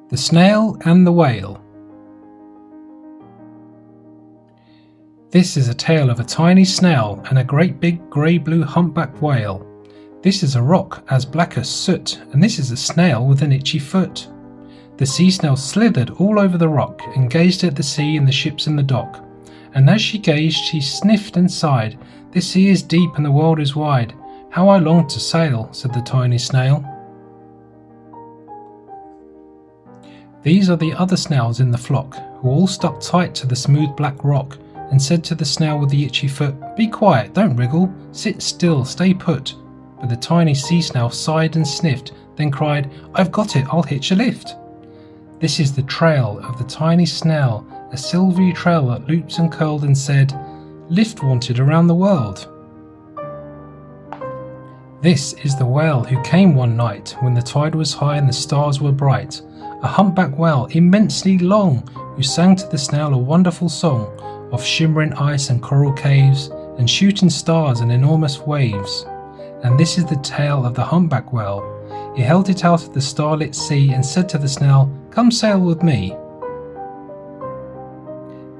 The Snail and the Whale. This is a tale of a tiny snail and a great big grey-blue humpback whale. This is a rock as black as soot, and this is a snail with an itchy foot. The sea snail slithered all over the rock and gazed at the sea and the ships in the dock. And as she gazed, she sniffed and sighed, "The sea is deep and the world is wide. How I long to sail," said the tiny snail. These are the other snails in the flock, who all stuck tight to the smooth black rock, and said to the snail with the itchy foot, "Be quiet, don't wriggle, sit still, stay put." But the tiny sea snail sighed and sniffed, then cried, "I've got it, I'll hitch a lift." This is the trail of the tiny snail, a silvery trail that looped and curled and said, "Lift wanted around the world." This is the whale who came one night when the tide was high and the stars were bright, a humpback whale immensely long, who sang to the snail a wonderful song of shimmering ice and coral caves and shooting stars and enormous waves. And this is the tale of the humpback whale. He held it out of the starlit sea and said to the snail, "Come sail with me."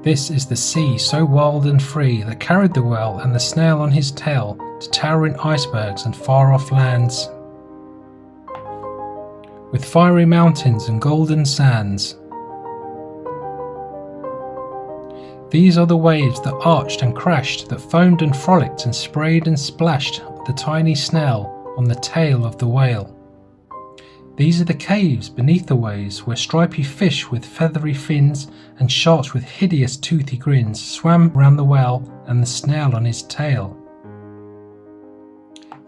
This is the sea so wild and free that carried the whale and the snail on his tail to towering icebergs and far-off lands, with fiery mountains and golden sands. These are the waves that arched and crashed, that foamed and frolicked and sprayed and splashed the tiny snail on the tail of the whale. These are the caves beneath the waves, where stripy fish with feathery fins and sharks with hideous toothy grins swam round the whale and the snail on his tail.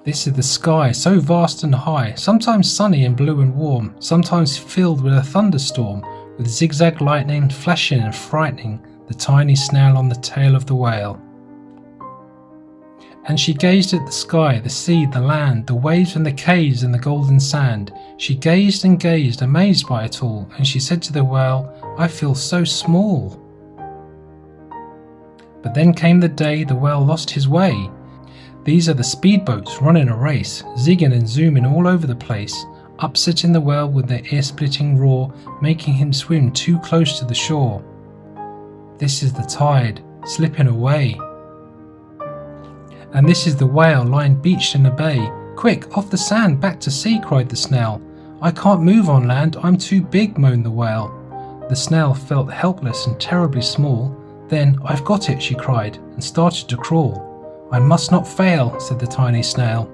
This is the sky so vast and high, sometimes sunny and blue and warm, sometimes filled with a thunderstorm, with zigzag lightning flashing and frightening the tiny snail on the tail of the whale. And she gazed at the sky, the sea, the land, the waves and the caves and the golden sand. She gazed and gazed, amazed by it all, and she said to the whale, "I feel so small." But then came the day the whale lost his way. These are the speedboats running a race, zigging and zooming all over the place, upsetting the whale with their ear-splitting roar, making him swim too close to the shore. This is the tide, slipping away. And this is the whale lying beached in the bay. "Quick, off the sand, back to sea," cried the snail. "I can't move on land, I'm too big," moaned the whale. The snail felt helpless and terribly small. Then, "I've got it," she cried, and started to crawl. "I must not fail," said the tiny snail.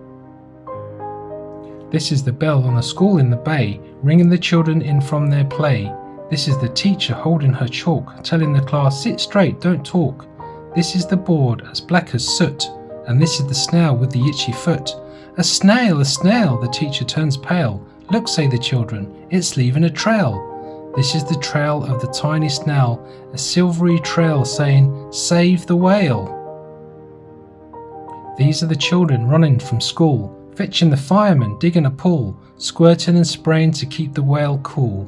This is the bell on the school in the bay, ringing the children in from their play. This is the teacher holding her chalk, telling the class, "Sit straight, don't talk." This is the board, as black as soot, and this is the snail with the itchy foot. A snail, the teacher turns pale. "Look," say the children, "it's leaving a trail." This is the trail of the tiny snail, a silvery trail saying, "Save the whale." These are the children running from school, fetching the firemen, digging a pool, squirting and spraying to keep the whale cool.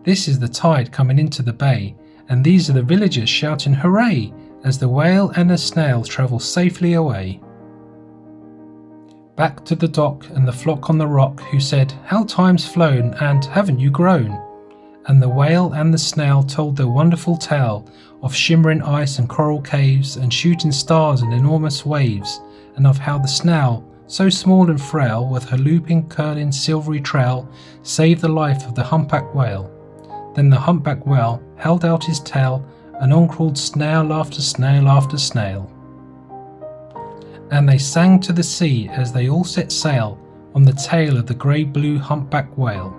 This is the tide coming into the bay, and these are the villagers shouting hooray as the whale and the snail travel safely away. Back to the dock and the flock on the rock, who said, "How time's flown, and haven't you grown?" And the whale and the snail told their wonderful tale of shimmering ice and coral caves and shooting stars and enormous waves, and of how the snail, so small and frail, with her looping, curling, silvery trail, saved the life of the humpback whale. Then the humpback whale held out his tail, and on crawled snail after snail after snail. And they sang to the sea as they all set sail on the tail of the grey-blue humpback whale.